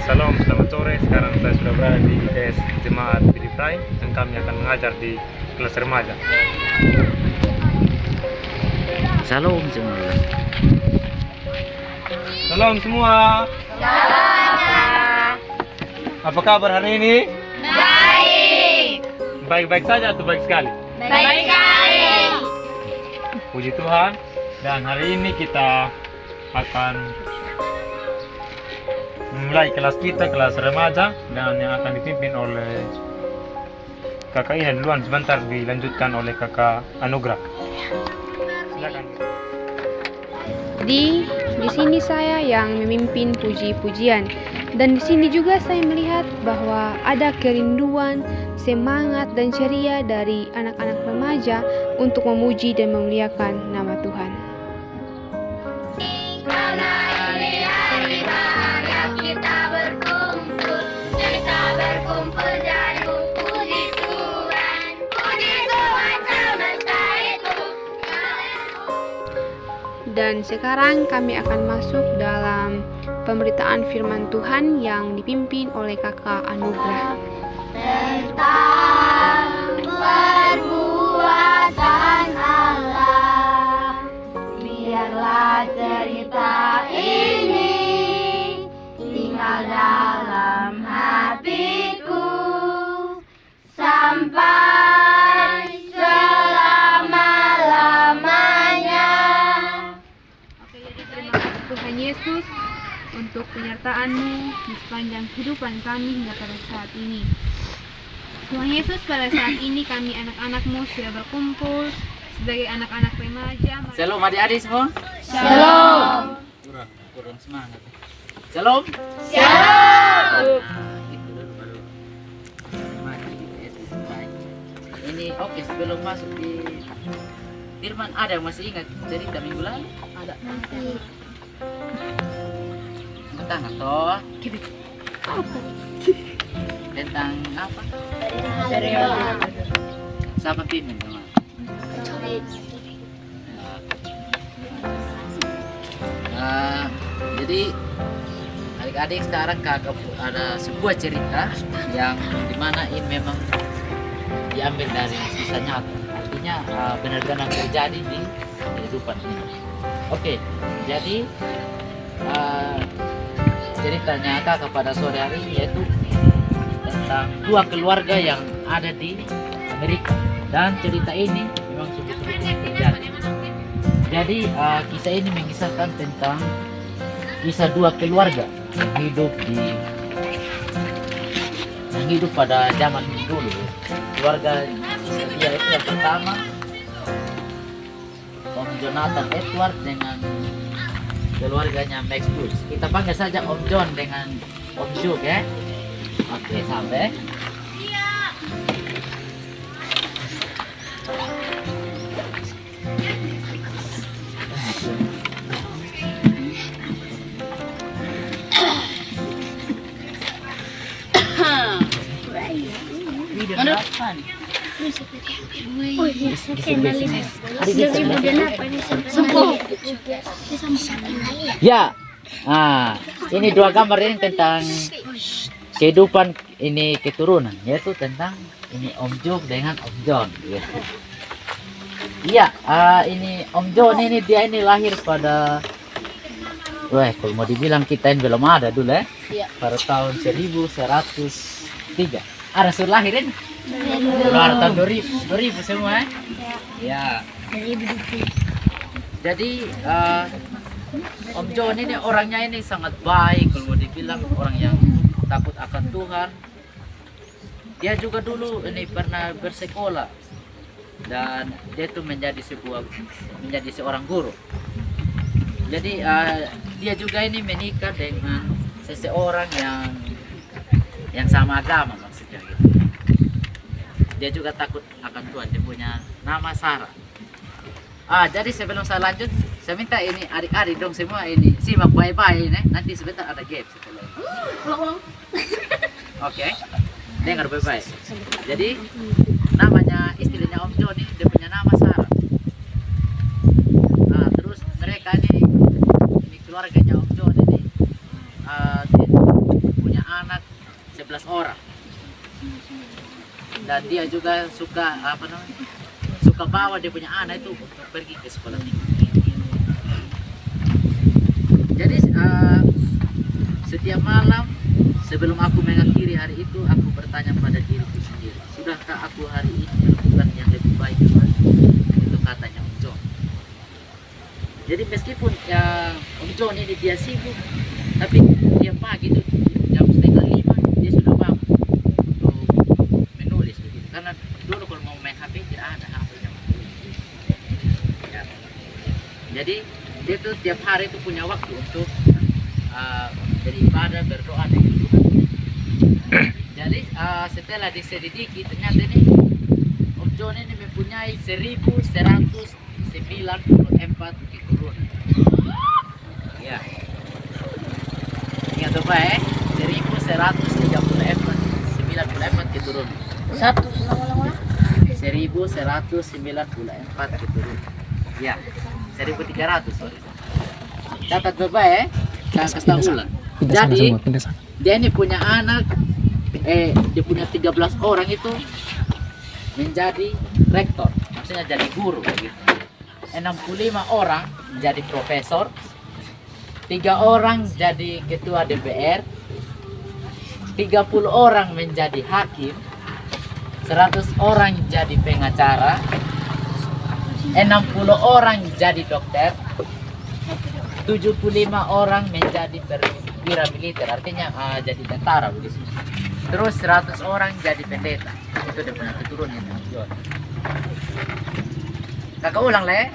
Salam, selamat sore. Sekarang saya sudah berada di ITS Jemaat Piliprai dan kami akan mengajar di kelas remaja. Salam semua. Salam semua. Apa kabar hari ini? Baik. Baik-baik saja atau baik sekali? Baik sekali. Puji Tuhan. Dan hari ini kita akan memulai kelas kita, kelas remaja, dan yang akan dipimpin oleh kakak Ina duluan, sebentar dilanjutkan oleh kakak Anugrah. Silakan. Di sini saya yang memimpin puji-pujian, dan di sini juga saya melihat bahwa ada kerinduan, semangat dan ceria dari anak-anak remaja untuk memuji dan memuliakan nama Tuhan. Karena ini hari bahagia kita berkumpul dan puji Tuhan semesta itu. Dan sekarang kami akan masuk dalam pemberitaan firman Tuhan yang dipimpin oleh kakak Anugrah. Tentang perbuatan Allah, biarlah cerita ini tinggal dalam hatiku sampai selama-lamanya. Oke, jadi terima kasih Tuhan Yesus untuk penyertaan-Mu di sepanjang kehidupan kami hingga pada saat ini. Tuhan Yesus, pada saat ini kami anak-anak-Mu sudah berkumpul sebagai anak-anak remaja. Salam adik-adik semua. Shalom. Kurang semangat. Salam. Shalom. Itu dulu baru remaja di ITS Piliprai. Ini oke, sebelum masuk di firman, ada yang masih ingat cerita minggu lalu? Ada. Tentang atau tentang apa? Siapa pimpin teman? Jadi adik-adik sekarang kakak ada sebuah cerita yang dimana ini memang diambil dari kisah nyata. Artinya benar-benar terjadi di kehidupan ini. Oke, jadi ceritanya kakak pada sore hari ini yaitu tentang dua keluarga yang ada di Amerika, dan cerita ini memang sungguh-sungguh terjadi. Jadi kisah ini mengisahkan tentang kisah dua keluarga yang hidup pada zaman dulu. Keluarga dia itu yang pertama Om Jonathan Edward dengan keluarganya Max Bruce. Kita panggil saja Om John dengan Om Juk ya. Oke, sampai. Ya, ini dua gambar ini tentang kehidupan ini keturunan, yaitu tentang ini Om Juk dengan Om John. Gitu. Iya, ini Om John ini dia ini lahir pada, kalau mau dibilang kita ini belum ada dulu ya, pada tahun 1103. Ada sudah lahirin? Luar tahun 2000 semua ya. Jadi Om John ini orangnya ini sangat baik, kalau mau dibilang orang yang takut akan Tuhan. Dia juga dulu ini pernah bersekolah dan dia itu menjadi seorang guru. Jadi dia juga ini menikah dengan seseorang yang sama agama maksudnya gitu. Dia juga takut akan Tuhan. Dia punya nama Sarah. Jadi sebelum saya lanjut, saya minta ini adik-adik dong semua ini simak baik-baik ini. Nanti sebentar ada game setelah ini. Oke, dengar baik-baik. Jadi namanya istrinya Om John ini dia punya nama Sarah. Terus mereka ini dan dia juga suka apa namanya, suka bawa dia punya anak itu untuk pergi ke sekolah tinggi. Jadi setiap malam sebelum aku mengakhiri hari itu, aku bertanya pada diriku sendiri, sudahkah aku hari ini melakukan yang lebih baik kembali? Itu katanya Om John. Jadi meskipun ya Om John ini dia sibuk, tapi dia pagi itu jam 4:30 dia sudah bangun untuk menulis begitu. Karena dulu kalau mau main HP tidak ada HP yang ya. Jadi dia tuh tiap hari itu punya waktu untuk beribadah, berdoa dengan Tuhan. Jadi setelah diselidiki ternyata ini Om John ini mempunyai 1194 keturunan. Ya. Ingat apa 1194 keturunan. 1194 keturunan. Ya. 1300 sorry. Catat Bapak saya kasih tahu ulang. Jadi dia ini punya anak dia punya 13 orang itu menjadi rektor, maksudnya jadi guru gitu. 65 orang jadi profesor, 3 orang jadi ketua DPR, 30 orang menjadi hakim, 100 orang jadi pengacara, 60 orang jadi dokter, 75 orang menjadi perwira militer, artinya jadi tentara begitu. Terus 100 orang jadi pendeta. Itu dia punya keturunan Om John. Kakak ulang Le.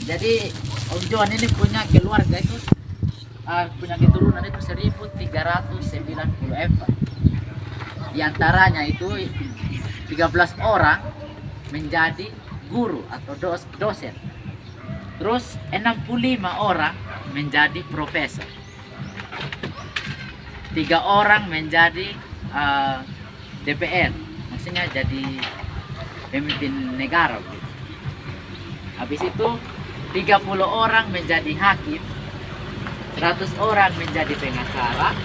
Jadi Om John ini punya keluarga itu punya keturunan itu 1394. Di antaranya itu 13 orang menjadi guru atau dosen. Terus 65 orang menjadi profesor. 3 orang menjadi DPR, maksudnya jadi pemimpin negara. Habis itu 30 orang menjadi hakim, 100 orang menjadi pengacara,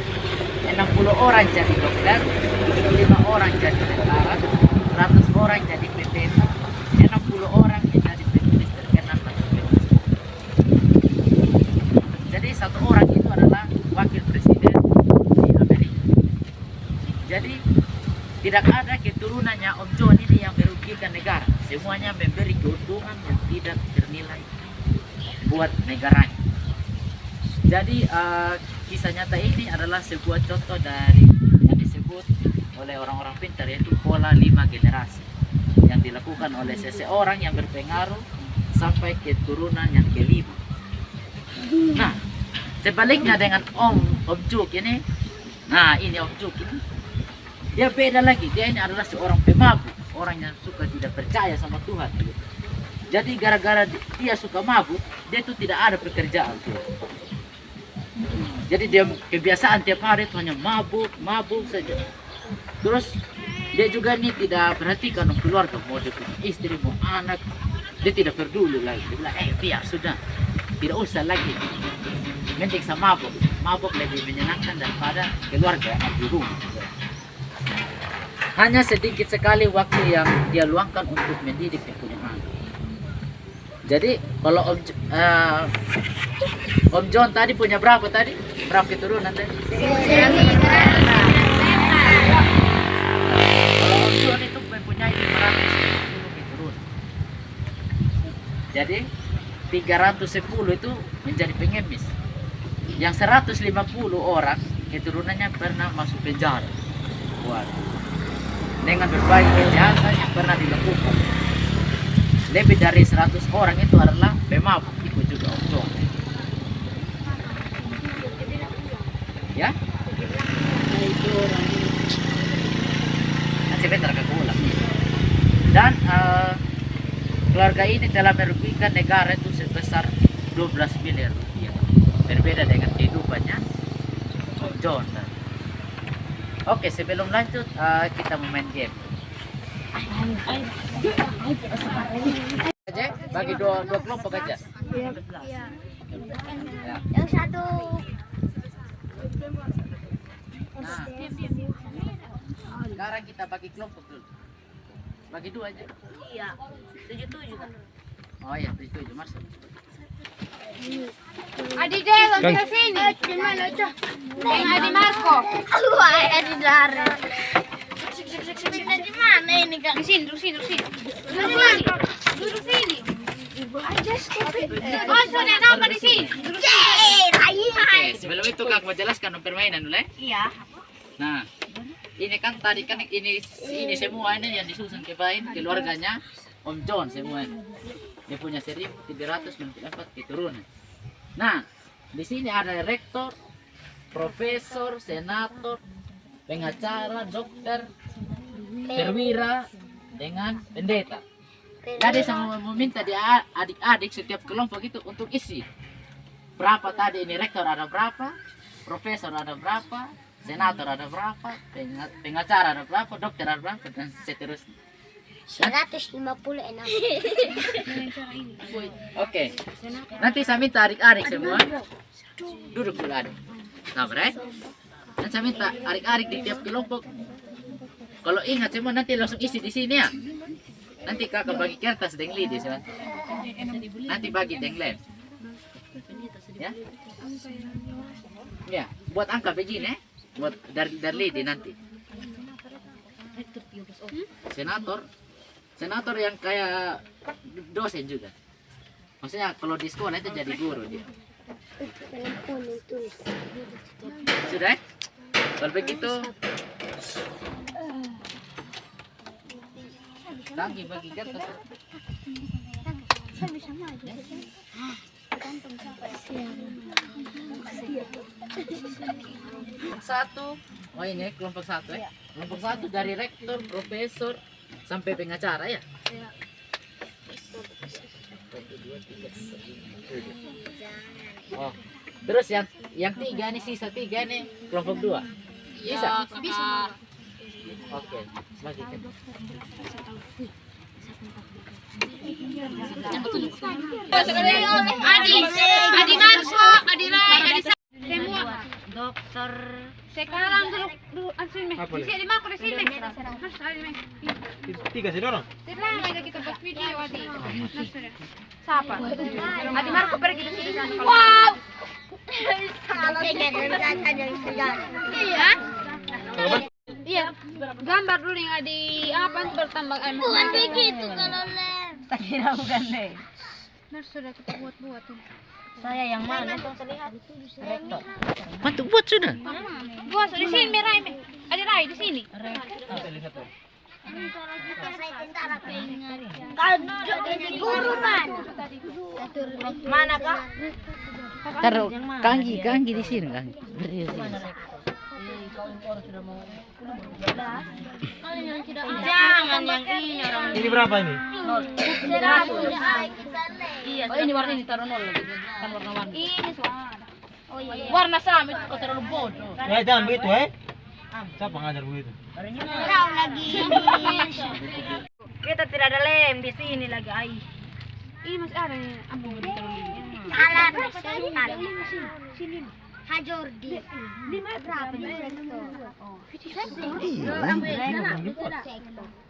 60 orang jadi dokter, 75 orang jadi tentara, 100 orang jadi pendeta, 60 orang menjadi penulis terkenal. Jadi satu orang itu adalah wakil presiden di Amerika. Jadi tidak ada keturunannya Om John ini yang merugikan negara. Semuanya memberi keuntungan yang tidak ternilai buat negaranya. Jadi kisah nyata ini adalah sebuah contoh dari yang disebut oleh orang-orang pintar, yaitu pola 5 generasi yang dilakukan oleh seseorang yang berpengaruh sampai keturunan yang kelima. Nah, sebaliknya dengan Om Juk ini, nah ini Om Juk ini, dia beda lagi. Dia ini adalah seorang pemabuk, orang yang suka tidak percaya sama Tuhan. Jadi gara-gara dia suka mabuk, dia itu tidak ada pekerjaan. Jadi dia kebiasaan tiap hari itu hanya mabuk saja. Terus dia juga ini tidak perhatikan keluarga, mau dia punya istri, mau anak, dia tidak peduli lagi. Dia bilang, biar sudah, tidak usah lagi. Mending sama mabuk lebih menyenangkan daripada keluarga di rumah. Hanya sedikit sekali waktu yang dia luangkan untuk mendidik dia punya anak. Jadi kalau Om John tadi punya berapa tadi? Berapa keturunan tadi? Om John itu mempunyai 510 keturunan. Jadi 310 itu menjadi pengemis. Yang 150 orang keturunannya pernah masuk penjara. Dengan berbagai kejahatan yang pernah dilakukan. Lebih dari 100 orang itu adalah pemabuk, ikut juga Om John. Ya? Sebentar aku ulang. Dan keluarga ini telah merugikan negara itu sebesar 12 miliar rupiah. Berbeda dengan kehidupannya Om John. Oke, sebelum lanjut kita mau main game. Aja, bagi dua kelompok aja. Iya. Ya. Yang satu. Nah, Sekarang kita bagi kelompok dulu. Bagi 2 aja. Iya. 77 kan. Oh iya, 77 masuk. Adi Del, ke sini. Gimana tuh? Dengan Adi Marco. Wah, di darat. Di mana ini kak? Di sini, duduk sini, duduk sini. Duduk sini. Oh, sudah nama di sini. Duduk sini. Oke, sebelum itu Kak mau jelaskan permainan dulu ya. Iya. Nah, ini kan tadi kan ini semua ini yang disusun ke Bain keluarganya Om John semua. Dia punya 1.794 keturunan. Nah, di sini ada rektor, profesor, senator, pengacara, dokter, perwira dengan pendeta. Tadi saya meminta dia adik-adik setiap kelompok itu untuk isi berapa tadi ini rektor ada berapa, profesor ada berapa, senator ada berapa, pengacara ada berapa, dokter ada berapa, dan seterusnya. 156. Oke, nanti saya minta adik-adik semua duduk dulu adik. Sabar ya. Dan saya minta adik-adik di tiap kelompok. Kalau ingat semua nanti langsung isi di sini ya. Nanti kakak bagi kertas dengan lidi ya. Nanti bagi dengan lem. Ya. Ya, buat angka begini, buat dari lidi nanti. Senator yang kayak dosen juga. Maksudnya kalau di sekolah itu jadi guru dia. Sudah? Kalau begitu, lagi bagi kertas. Satu, oh ini kelompok 1 ya. Kelompok 1 dari rektor, profesor sampai pengacara ya. Oh, terus yang 3 nih sisa 3 nih kelompok 2. Bisa? Bisa. Oke, bagikan. Adi Marco, Adi Rai, Adi semua. Dokter. Sekarang dulu sini. Apa Di sini Marco di sini. Mas Adi. 3 sih dorong. Sekarang aja kita buat video Adi. Nah, sudah. Siapa? Adi Marco pergi di sini sana. Wow. Iya, gambar dulu yang ada apa bertambah Bukan begitu kalau lem. Tak kira bukan lem. Nah, sudah kita buat tuh. Saya yang mana tuh terlihat? Rektor. Mantu buat sudah. Buat di sini Rai. Adi Rai di sini. Guru man. Mana kak? Taruh kanggi di sini kanggi. Berdiri di sini. Jangan yang ini orang. Ini berapa ini? Iya. Oh ini warna ini taruh 0 lagi. Kan warna-warni. Ini soal. Oh iya. Warna sama itu kok terlalu bodoh. Ya jangan begitu Siapa ngajar begitu? Tahu lagi. Kita tidak ada lem di sini lagi ai. Ini masih ada nih. Ambo Alat sini. Hajordi. Berapa nih?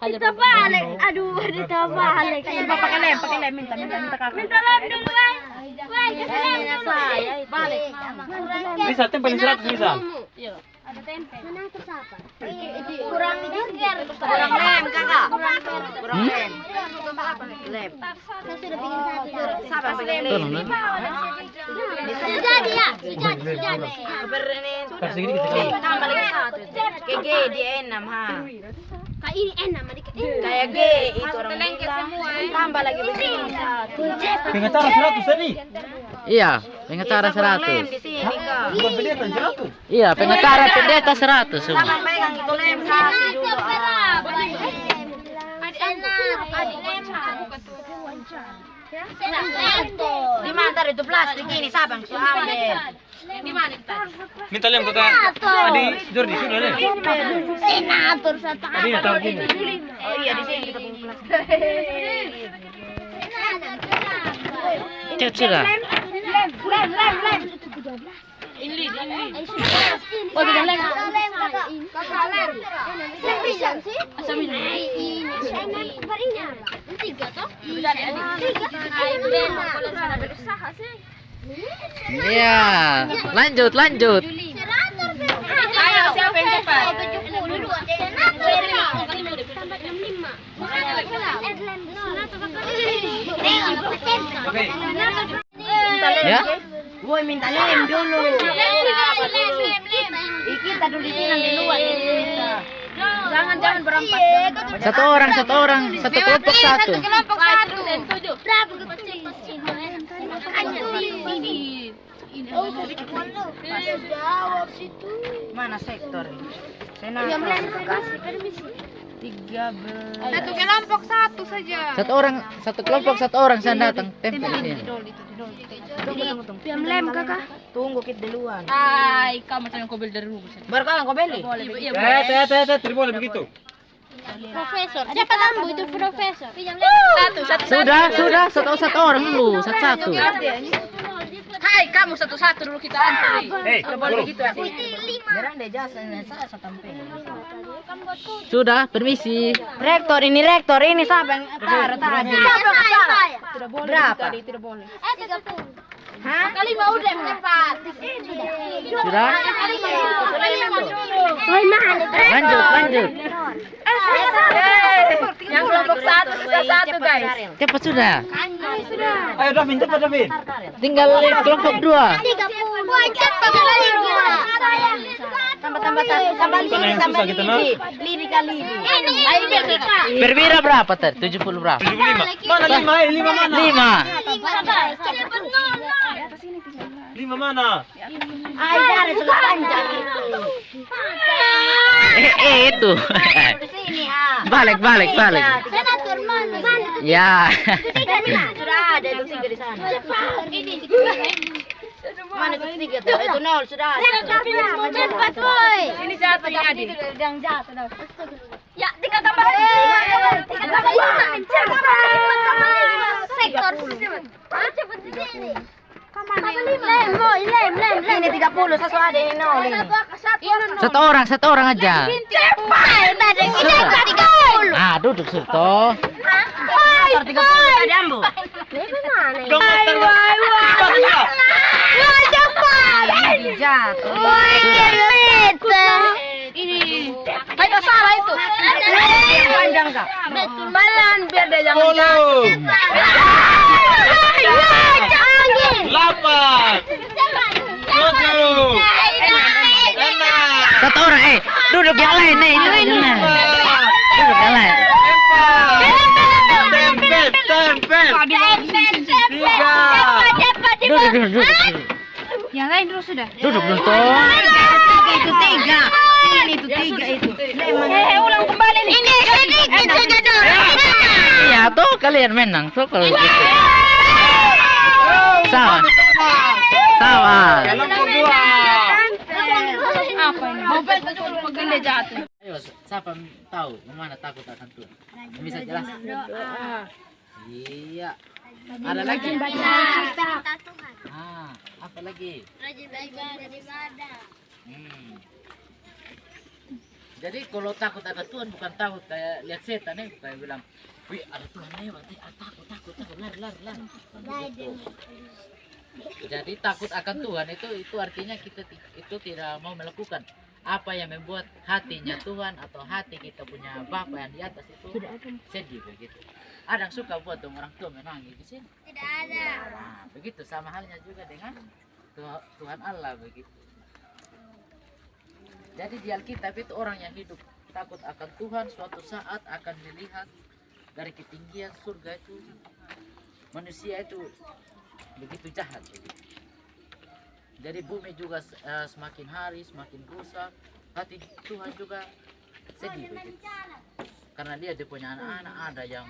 Kita balik. Aduh, kita balik. pakai lem minta kakak. Minta lem dulu, Wai. Saya balik. Bisa tempelin 100 bisa. Ada tempe. Mana itu siapa? Kurang juga. Kurang lem, Kakak. Kurang lem. Lem. Saya sudah bikin satu. Siapa bikin lem? Sudah dia. Sudah. Kasih gini kita. Tambah lagi satu. Kayak G dia 6 ha. Kayak ini 6 adik. Kayak G itu orang bilang. Tambah lagi begini satu. Pengacara 100 tadi. Iya, pengacara Kurang lem 100. di sini, Kak. Bukan pendeta 100. Iya, pengacara pendeta 100 semua. Sama pegang itu lem kasih juga. Di mana taruh itu plastik ini sabang su ambil. Di mana kita? Minta lem kakak. Adi Jordi sudah lem. Senator satu. Adi taruh gini. Oh iya di sini kita punya plastik. Cet sudah. Lem. Oh, bidang lem. Kakak lem. Bidang sih? Asal bidang. Ini barinya. Tiga toh? Tiga. Berusaha sih. Iya. Lanjut. Ayo, siapa yang cepat? 70. Ya. Woi minta lem dulu. Kita dulu di sini di luar. Jangan berempat. Satu orang, satu kelompok satu. Kelompok satu. Berapa? Jawab situ. Mana sektor? Senat. Kasih permisi. 13. Satu kelompok satu saja. Satu kelompok satu orang saya datang tempel di sini. Tunggu. Piam lem kakak. Tunggu kita duluan. Hai, kamu macam kau beli dari rumah. Baru kau beli? Tidak boleh begitu. Profesor. Siapa kamu itu profesor? Satu. Sudah, satu orang dulu, satu. Hai, kamu satu-satu dulu kita antri. Hei, guru. Jarang deh jasanya saya tampil. Sudah, permisi. Rektor ini siapa yang taruh tadi? Berapa? Tidak boleh. 30. Hah? Kali mau udah cepat. Sudah? Lanjut. Yang kelompok satu guys. Cepat sudah. Ayo Davin, cepat Davin. Tinggal kelompok 2. 30. Wah, cepat kali gila. Tambah lidi kali. Ayo kita. Perwira berapa tadi? 70 berapa? 75. Mana 5? 5 mana? 5 mana? Ay, dari sudah panjang itu. Itu. Di sini Balik. Senator mana? Ya. Sudah ada itu 3 di sana. Mana itu 3 tuh? Itu 0 sudah. Cepat boy. Ini jatuh ini Adi. Yang jatuh dah. Ya, 3 tambah 5. 3 tambah 5. Sektor. Cepat di sini. Lem. Ini 30 sesuai ini 0 ini. Satu orang aja. Ah, duduk Surto. Motor 30 tadi ambo. Jatuh. Ayo salah itu. Panjang kak. Balan biar dia jangan Tolong. 8. 7. Satu orang, duduk yang lain, itu duduk yang lain. Tempel. 3. Duduk. Yang lain dulu sudah. Duduk toh. Itu 3. Ini itu 3 itu. ulang kembali nih. Ini sedikit saja dong. Iya, tuh kalian menang tuh kalau gitu. Sama. Kelompok 2. Apa ini? Mobil itu megale jatuh. Ayo, siapa tahu mana takut akan Tuhan? Bisa jelaskan? Iya. Ada lagi? Apa lagi? Rajin beribadah. Jadi kalau takut akan Tuhan bukan takut kayak lihat setan kayak bilang, wih ada Tuhan lewat, takut, lari. Begitu. Jadi takut akan Tuhan itu artinya kita itu tidak mau melakukan apa yang membuat hatinya Tuhan atau hati kita punya Bapa yang di atas itu sedih begitu. Ada yang suka buat orang tua menangis di sini? Tidak ada. Nah, begitu sama halnya juga dengan Tuhan Allah begitu. Jadi di Alkitab itu orang yang hidup takut akan Tuhan suatu saat akan melihat dari ketinggian surga itu manusia itu begitu jahat. Jadi bumi juga semakin hari semakin rusak, hati Tuhan juga sedih begitu. Karena dia punya anak-anak, ada yang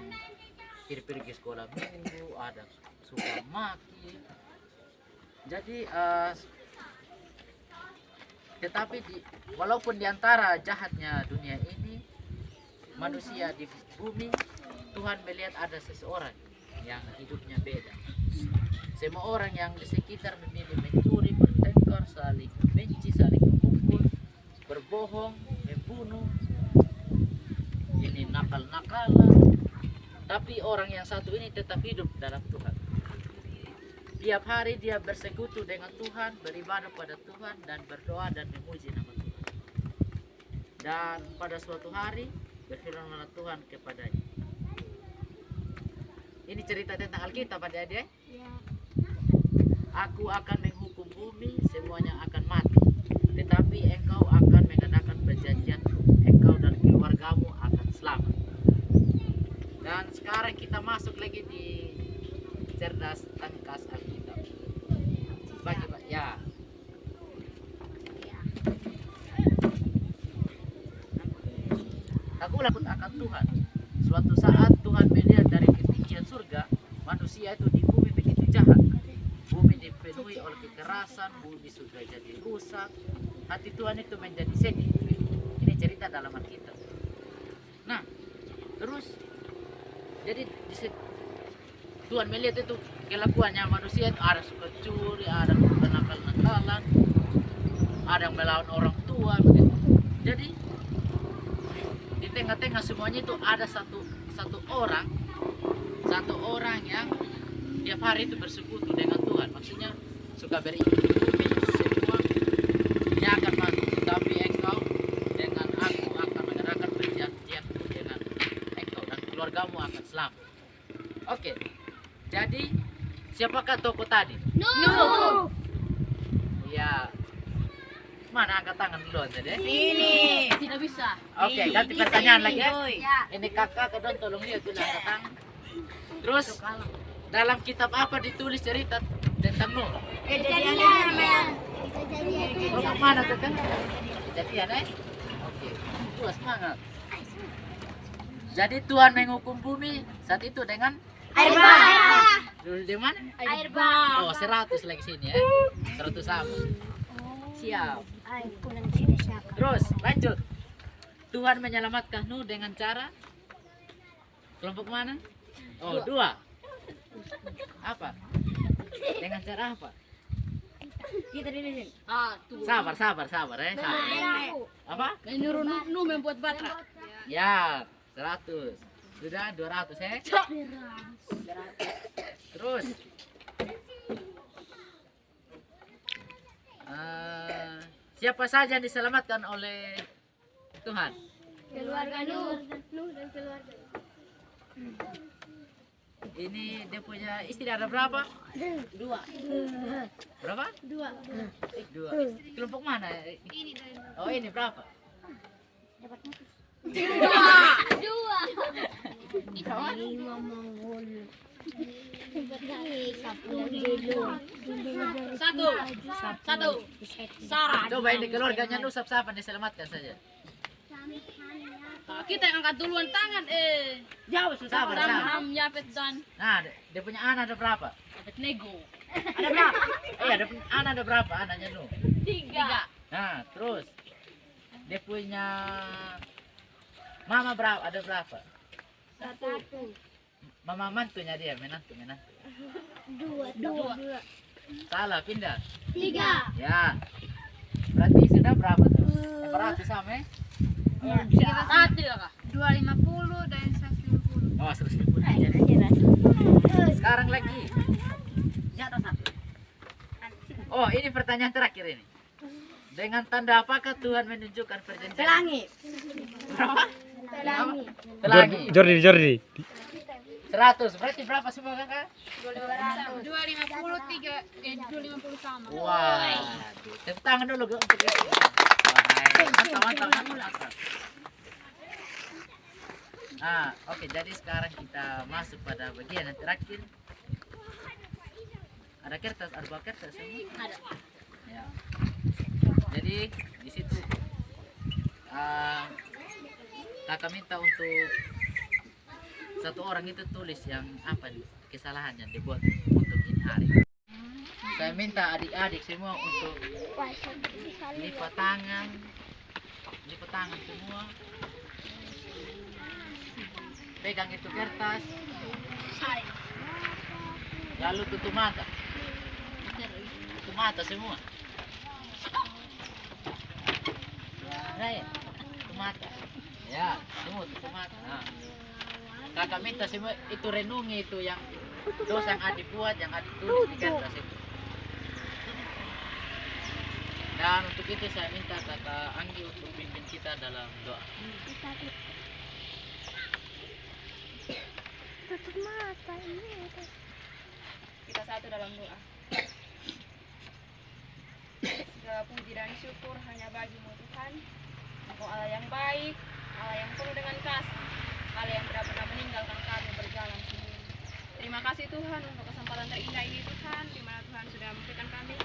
pergi sekolah minggu, ada suka maki. Jadi tetapi walaupun diantara jahatnya dunia ini manusia di bumi, Tuhan melihat ada seseorang yang hidupnya beda. Semua orang yang di sekitar memilih mencuri, bertengkar, bertengkar, saling membenci, saling memukul, berbohong, membunuh. Ini nakal-nakalan. Tapi orang yang satu ini tetap hidup dalam Tuhan. Tiap hari dia bersekutu dengan Tuhan, beribadah pada Tuhan, dan berdoa dan memuji nama Tuhan. Dan pada suatu hari berfirmanlah Tuhan kepadanya. Ini cerita tentang Alkitab, adik-adik. Aku akan menghukum bumi, semuanya akan mati. Tetapi engkau akan mengadakan perjanjian, engkau dan keluargamu akan selamat. Dan sekarang kita masuk lagi di cerdas tangkas Alkitab. Bagi Pak, ya. Takulah akan Tuhan. Suatu saat Tuhan melihat dari ketinggian surga, manusia itu di bumi begitu jahat. Bumi dipenuhi oleh kekerasan, bumi sudah jadi rusak. Hati Tuhan itu menjadi sedih. Ini cerita dalam Alkitab. Nah, terus jadi Tuhan melihat itu kelakuannya manusia itu, ada suka curi, ada suka nakal-nakalan, ada yang melawan orang tua begitu. Jadi di tengah-tengah semuanya itu ada satu orang yang tiap hari itu bersekutu dengan Tuhan. Maksudnya suka beribadah bumi, semua dia akan mati. Tapi engkau dengan aku akan mengadakan perjanjian dengan engkau dan keluargamu akan selamat. Oke. Jadi siapakah tokoh tadi? No. Ya. Mana angkat tangan dulu tadi? Ini. Tidak bisa. Oke, ganti pertanyaan lagi ya. Ya. Ini kakak kedon tolong lihat dulu angkat tangan. Terus dalam kitab apa ditulis cerita tentang Nuh? Kejadian. Oh, mana tuh kan? Kejadian Oke. Tuh semangat. Jadi Tuhan menghukum bumi saat itu dengan Air bah. dulu di mana? Air bah. Oh, 100 lagi sini ya. 100 sama. Siap. Terus lanjut. Tuhan menyelamatkan Nuh dengan cara kelompok mana? Oh, 2. Apa? Dengan cara apa? Kita di Sabar ya. Sabar. Apa? Menyuruh Nuh membuat batra. Ya, 100. Sudah 200 ya. Terus siapa saja yang diselamatkan oleh Tuhan? Keluarga Nuh dan keluarga. Ini dia punya istri ada berapa? 2. Berapa? 2. Kelompok mana? Oh, ini berapa? 2. Satu. Sarah. Coba ini keluarganya Nuh siapa diselamatkan saja. Kita yang angkat duluan tangan Jauh sabar. Ham, Yafet dan Nah, dia punya anak ada berapa? Nego. Ada berapa? Ada anak ada berapa anaknya Nuh? 3. Nah, terus dia punya mama berapa? Ada berapa? 1. Mama mantunya dia, menantu. 2. Salah, pindah. 3. Ya. Berarti sudah berapa tuh? Berapa sama? Satu ya kak. 250 dan 150. Oh, 150 aja. Sekarang lagi. Oh, ini pertanyaan terakhir ini. Dengan tanda apakah Tuhan menunjukkan perjanjian? Pelangi. Berapa? Pelangi. Pelangi. Jordi. 100. Berarti berapa semua kakak? 250 250 sama. Wah, tepuk tangan dulu untuk itu. Mantap. Oke, jadi sekarang kita masuk pada bagian yang terakhir. Ada kertas, ada buah kertas semua? Ada. Ya. Jadi di situ kakak minta untuk satu orang itu tulis yang apa nih kesalahan yang dibuat untuk ini hari. Saya minta adik-adik semua untuk lipat tangan semua. Pegang itu kertas. Lalu tutup mata semua. Nay, tumata. Ya, semua tumata. Nah, kakak minta semua itu renungi itu yang dosa yang adik buat, yang adik tulis di kertas itu. Dan untuk itu saya minta kakak Anggi untuk pimpin kita dalam doa. Tutup mata ini. Kita satu dalam doa. Segala puji dan syukur hanya bagimu Tuhan. Engkau Allah yang baik, Allah yang penuh dengan kasih, Allah yang tidak pernah meninggalkan kami berjalan sendiri. Terima kasih Tuhan untuk kesempatan terindah ini Tuhan, di mana Tuhan sudah memberikan kami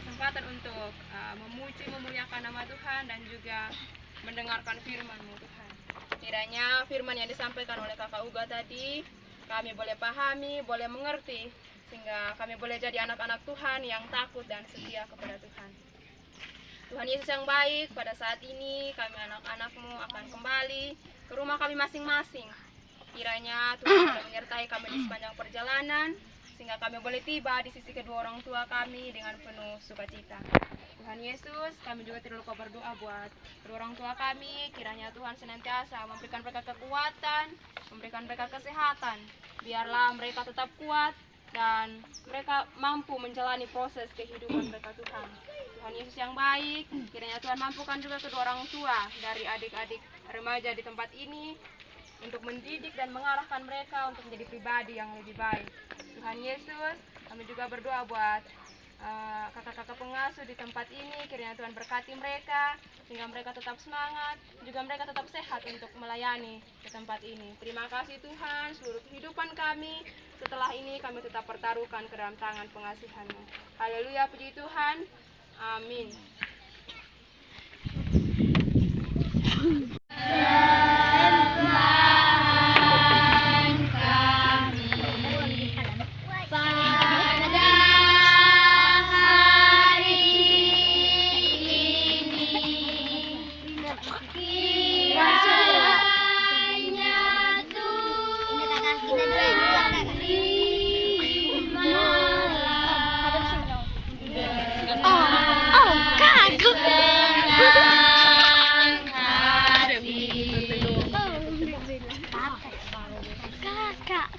kesempatan untuk memuji, memuliakan nama Tuhan dan juga mendengarkan firman-Mu Tuhan. Kiranya firman yang disampaikan oleh Kakak Uga tadi kami boleh pahami, boleh mengerti, sehingga kami boleh jadi anak-anak Tuhan yang takut dan setia kepada Tuhan. Tuhan Yesus yang baik, pada saat ini kami anak-anak-Mu akan kembali ke rumah kami masing-masing. Kiranya Tuhan boleh menyertai kami di sepanjang perjalanan, sehingga kami boleh tiba di sisi kedua orang tua kami dengan penuh sukacita. Tuhan Yesus, kami juga tidak lupa berdoa buat kedua orang tua kami. Kiranya Tuhan senantiasa memberikan mereka kekuatan, memberikan mereka kesehatan. Biarlah mereka tetap kuat dan mereka mampu menjalani proses kehidupan mereka Tuhan. Tuhan Yesus yang baik, kiranya Tuhan mampukan juga kedua orang tua dari adik-adik remaja di tempat ini untuk mendidik dan mengarahkan mereka untuk menjadi pribadi yang lebih baik. Tuhan Yesus, kami juga berdoa buat kakak-kakak pengasuh di tempat ini, kiranya Tuhan berkati mereka sehingga mereka tetap semangat, juga mereka tetap sehat untuk melayani di tempat ini. Terima kasih Tuhan, seluruh kehidupan kami setelah ini kami tetap pertaruhkan ke dalam tangan pengasihan-Mu. Haleluya, puji Tuhan. Amin. Kakak.